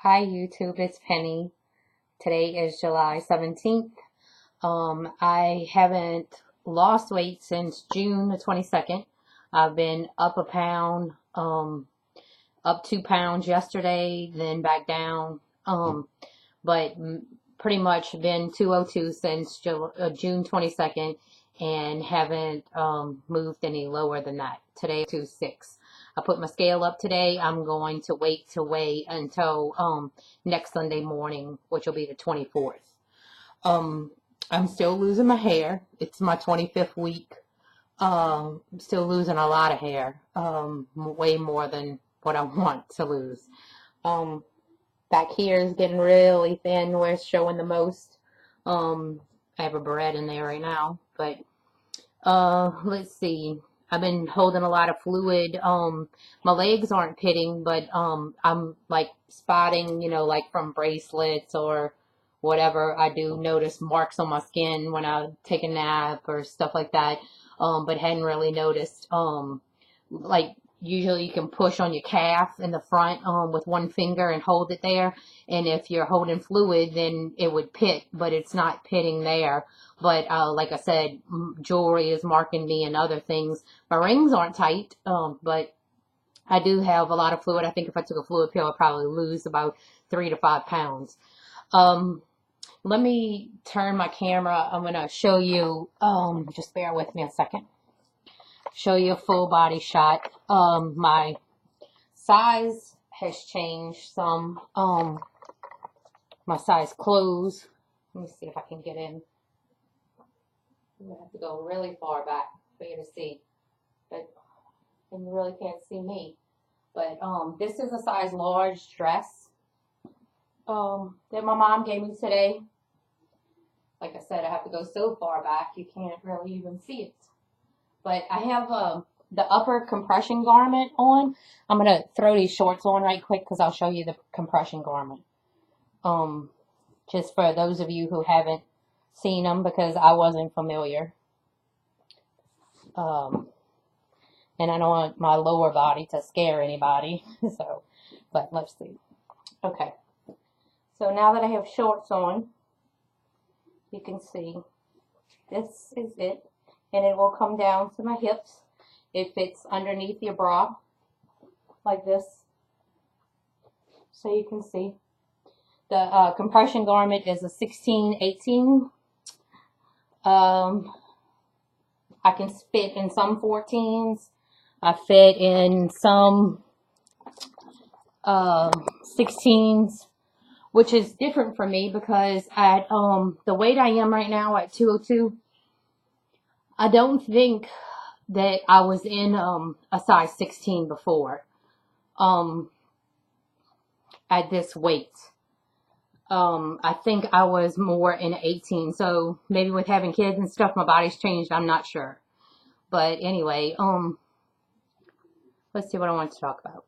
Hi YouTube, it's Penny. Today is July 17th. I haven't lost weight since June the 22nd. I've been up a pound, up 2 pounds yesterday, then back down. But pretty much been 202 since June 22nd and haven't moved any lower than that. Today, 206. I put my scale up today. I'm going to wait to weigh until next Sunday morning, which will be the 24th. I'm still losing my hair. It's my 25th week. Still losing a lot of hair, way more than what I want to lose. Back here is getting really thin where it's showing the most. I have a barrette in there right now, but let's see. I've been holding a lot of fluid. My legs aren't pitting, but I'm like spotting, like from bracelets or whatever. I do notice marks on my skin when I take a nap or stuff like that. But hadn't really noticed. Like usually you can push on your calf in the front with one finger and hold it there. And if you're holding fluid, then it would pit, but it's not pitting there. But like I said, jewelry is marking me and other things. My rings aren't tight, but I do have a lot of fluid. I think if I took a fluid pill, I'd probably lose about 3 to 5 pounds. Let me turn my camera. I'm going to show you, just bear with me a second. Show you a full body shot. My size has changed some. My size clothes. Let me see if I can get in. I'm going to have to go really far back for you to see. But and you really can't see me. But this is a size large dress that my mom gave me today. Like I said, I have to go so far back you can't really even see it. But I have the upper compression garment on. I'm going to throw these shorts on right quick because I'll show you the compression garment. Just for those of you who haven't seen them because I wasn't familiar. And I don't want my lower body to scare anybody. So, but let's see. Okay. So now that I have shorts on, you can see this is it. And it will come down to my hips. It fits underneath your bra like this. So you can see. The compression garment is a 16-18. I can fit in some 14s. I fit in some 16s, which is different for me because at the weight I am right now at 202, I don't think that I was in a size 16 before at this weight. I think I was more in 18. So maybe with having kids and stuff, my body's changed. I'm not sure. But anyway, let's see what I want to talk about.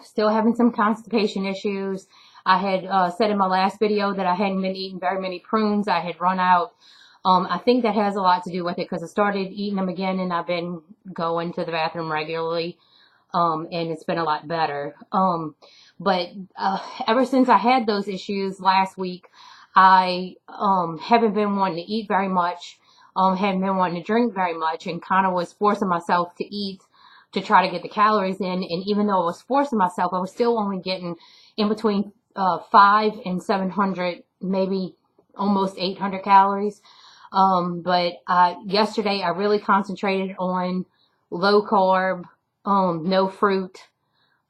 Still having some constipation issues. I had said in my last video that I hadn't been eating very many prunes. I had run out. I think that has a lot to do with it because I started eating them again and I've been going to the bathroom regularly. And it's been a lot better. But ever since I had those issues last week, I haven't been wanting to eat very much, haven't been wanting to drink very much, and kind of was forcing myself to eat to try to get the calories in. And even though I was forcing myself, I was still only getting in between 500 and 700, maybe almost 800 calories. But yesterday I really concentrated on low carb, no fruit,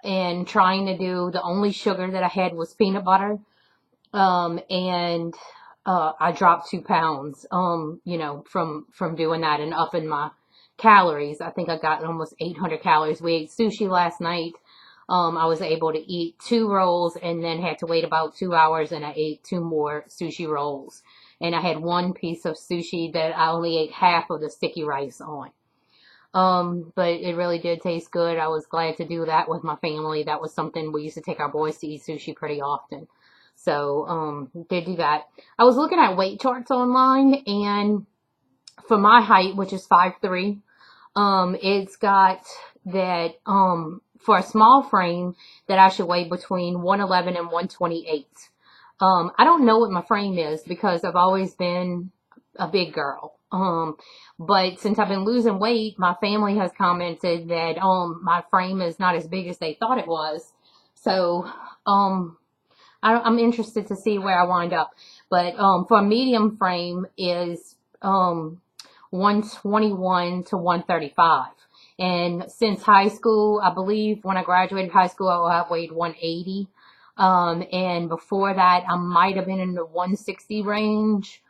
and trying to do the only sugar that I had was peanut butter. And I dropped 2 pounds, from doing that and upping my calories. I think I got almost 800 calories. We ate sushi last night. I was able to eat 2 rolls and then had to wait about 2 hours and I ate 2 more sushi rolls. And I had 1 piece of sushi that I only ate half of the sticky rice on. But it really did taste good. I was glad to do that with my family. That was something we used to take our boys to eat sushi pretty often. So, did do that. I was looking at weight charts online and for my height, which is 5'3", it's got that, for a small frame that I should weigh between 111 and 128. I don't know what my frame is because I've always been a big girl. But since I've been losing weight, my family has commented that my frame is not as big as they thought it was. So I'm interested to see where I wind up. But for a medium frame is 121 to 135. And since high school, I believe when I graduated high school, I weighed 180. And before that, I might have been in the 160 range,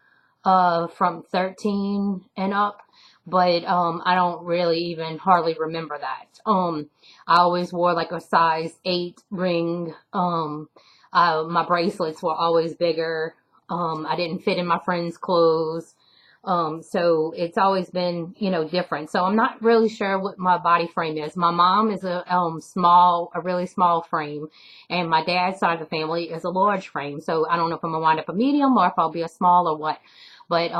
from 13 and up. But, I don't really even hardly remember that. I always wore like a size 8 ring. My bracelets were always bigger. I didn't fit in my friends' clothes. So it's always been, different. So I'm not really sure what my body frame is. My mom is a really small frame, and my dad's side of the family is a large frame. So I don't know if I'm gonna wind up a medium or if I'll be a small or what. But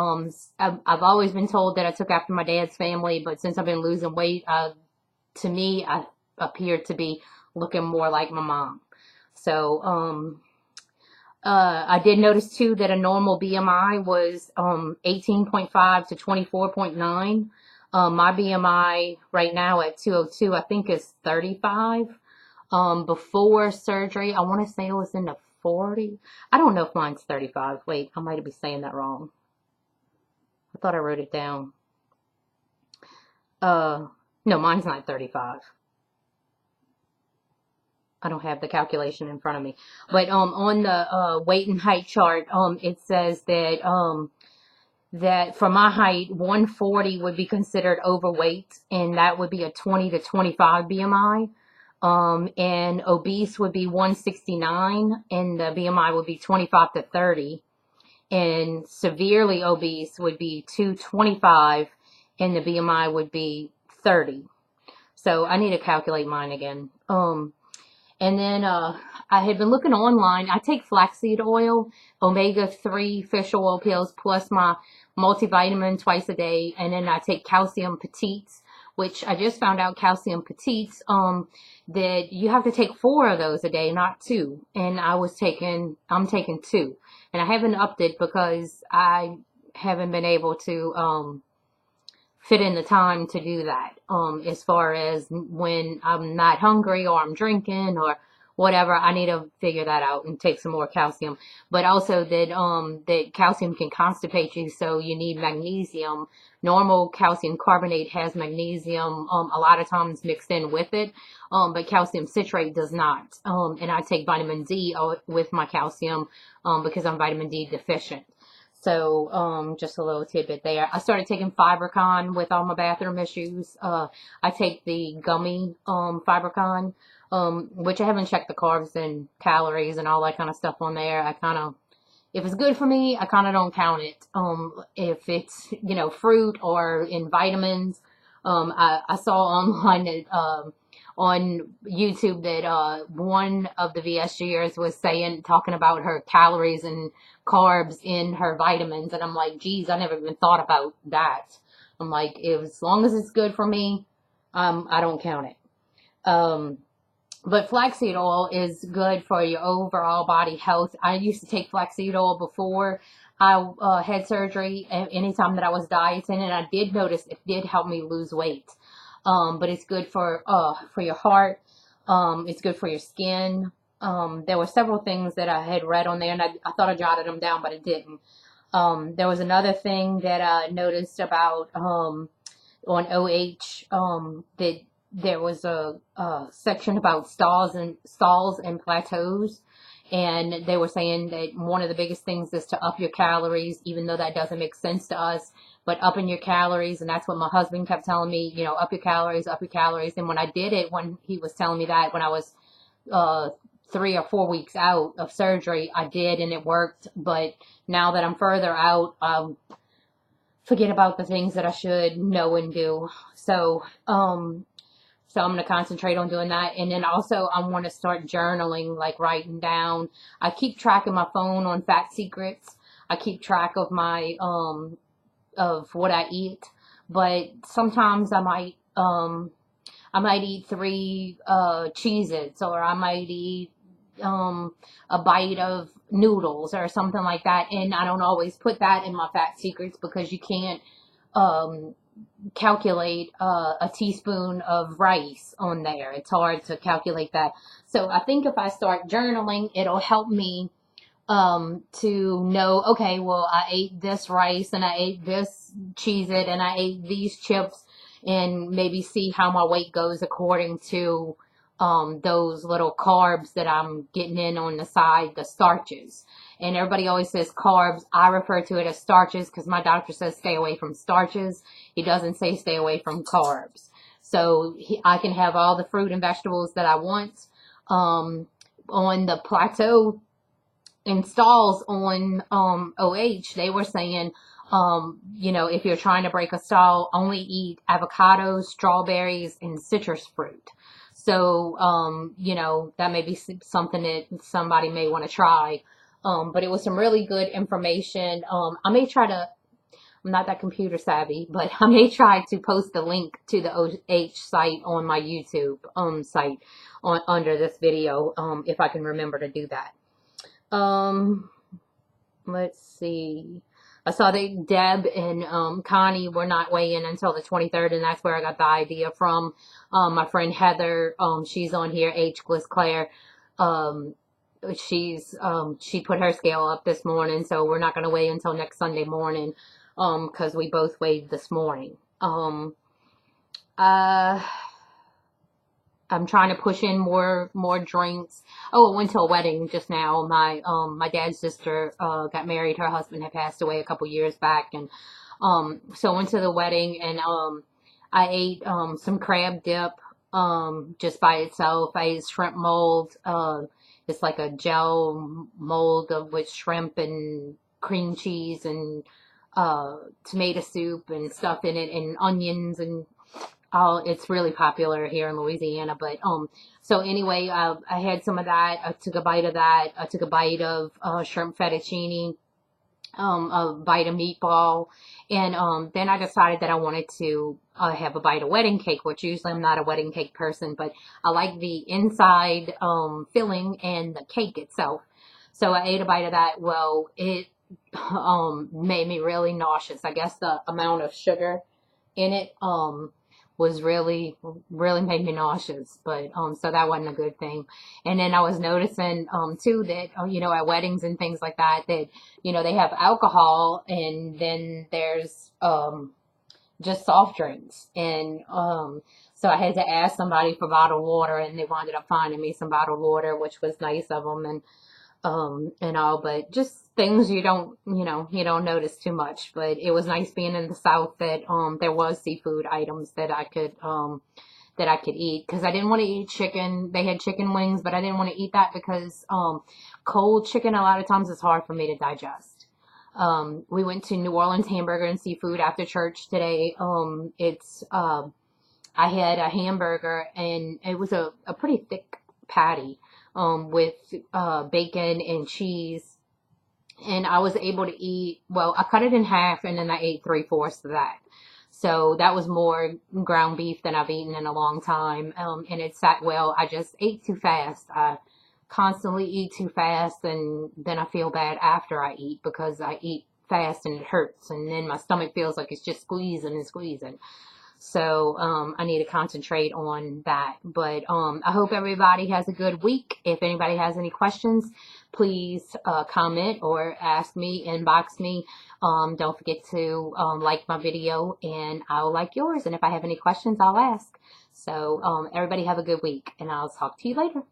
I've always been told that I took after my dad's family. But since I've been losing weight, to me, I appear to be looking more like my mom. So I did notice too that a normal BMI was 18.5 to 24.9. My BMI right now at 202, I think is 35. Before surgery, I want to say it was in the 40. I don't know if mine's 35. Wait, I might be saying that wrong. I thought I wrote it down. No, mine's not 35. I don't have the calculation in front of me. But on the weight and height chart, it says that for my height, 140 would be considered overweight, and that would be a 20 to 25 BMI. And obese would be 169, and the BMI would be 25 to 30. And severely obese would be 225, and the BMI would be 30. So I need to calculate mine again. And then I had been looking online. I take flaxseed oil, omega-3 fish oil pills, plus my multivitamin twice a day. And then I take calcium petites, which I just found out calcium petites, that you have to take 4 of those a day, not 2. And I'm taking 2. And I haven't upped it because I haven't been able to fit in the time to do that. As far as when I'm not hungry or I'm drinking or whatever, I need to figure that out and take some more calcium. But also that calcium can constipate you, so you need magnesium. Normal calcium carbonate has magnesium a lot of times mixed in with it, but calcium citrate does not. And I take vitamin D with my calcium because I'm vitamin D deficient. So, just a little tidbit there. I started taking Fibercon with all my bathroom issues. I take the gummy, Fibercon, which I haven't checked the carbs and calories and all that kind of stuff on there. If it's good for me, I kind of don't count it. If it's, fruit or in vitamins, I saw online that, on YouTube that one of the VSGers was talking about her calories and carbs in her vitamins, and I'm like, geez, I never even thought about that. I'm like, as long as it's good for me, I don't count it. But flaxseed oil is good for your overall body health. I used to take flaxseed oil before I had surgery, anytime that I was dieting, and I did notice it did help me lose weight. But it's good for your heart. It's good for your skin. There were several things that I had read on there, and I thought I jotted them down, but I didn't. There was another thing that I noticed about on OH, that there was a section about stalls and plateaus, and they were saying that one of the biggest things is to up your calories, even though that doesn't make sense to us, but upping your calories. And that's what my husband kept telling me, up your calories, up your calories. And when I did it, when he was telling me that, when I was 3 or 4 weeks out of surgery, I did, and it worked. But now that I'm further out, forget about the things that I should know and do. So I'm going to concentrate on doing that. And then also I want to start journaling, like writing down. I keep track of my phone on Fat Secrets. I keep track of my, of what I eat. But sometimes I might, I might eat 3 Cheez-Its, or I might eat a bite of noodles or something like that. And I don't always put that in my fat secrets because you can't um, calculate a teaspoon of rice on there. It's hard to calculate that. So I think if I start journaling, it'll help me to know, okay, well, I ate this rice and I ate this Cheez-It and I ate these chips, and maybe see how my weight goes according to those little carbs that I'm getting in on the side, the starches. And everybody always says carbs. I refer to it as starches because my doctor says stay away from starches. He doesn't say stay away from carbs. So I can have all the fruit and vegetables that I want. On the plateau installs on OH, they were saying, if you're trying to break a stall, only eat avocados, strawberries, and citrus fruit. So, that may be something that somebody may want to try. But it was some really good information. I may try to, I'm not that computer savvy, but I may try to post the link to the OH site on my YouTube site under this video, if I can remember to do that. Let's see. I saw that Deb and Connie were not weighing until the 23rd, and that's where I got the idea from. My friend Heather, she's on here, H. Bliss Claire. She put her scale up this morning, so we're not going to weigh until next Sunday morning, because we both weighed this morning. I'm trying to push in more drinks. Oh, I went to a wedding just now. My dad's sister got married. Her husband had passed away a couple years back, and so I went to the wedding, and I ate some crab dip just by itself. I ate shrimp mold. It's like a gel mold with shrimp and cream cheese and tomato soup and stuff in it, and onions, and it's really popular here in Louisiana. But so anyway, I had some of that. I took a bite of that. I took a bite of shrimp fettuccine, a bite of meatball, and then I decided that I wanted to have a bite of wedding cake, which usually I'm not a wedding cake person, but I like the inside filling and the cake itself. So I ate a bite of that. Well, it made me really nauseous. I guess the amount of sugar in it was really made me nauseous. But so that wasn't a good thing. And then I was noticing too that at weddings and things like that, they have alcohol, and then there's just soft drinks. And so I had to ask somebody for bottled water, and they wound up finding me some bottled water, which was nice of them. And all, but just things you don't notice too much. But it was nice being in the South that there was seafood items that I could eat, because I didn't want to eat chicken. They had chicken wings, but I didn't want to eat that because cold chicken a lot of times is hard for me to digest. We went to New Orleans Hamburger and Seafood after church today. I had a hamburger, and it was a pretty thick patty with bacon and cheese, and I was able to eat, well, I cut it in half, and then I ate 3/4 of that. So that was more ground beef than I've eaten in a long time, and it sat well. I just ate too fast. I constantly eat too fast, and then I feel bad after I eat because I eat fast and it hurts, and then my stomach feels like it's just squeezing and squeezing. So I need to concentrate on that. But I hope everybody has a good week. If anybody has any questions, please comment or ask me, inbox me. Don't forget to like my video, and I'll like yours. And if I have any questions, I'll ask. So everybody have a good week, and I'll talk to you later.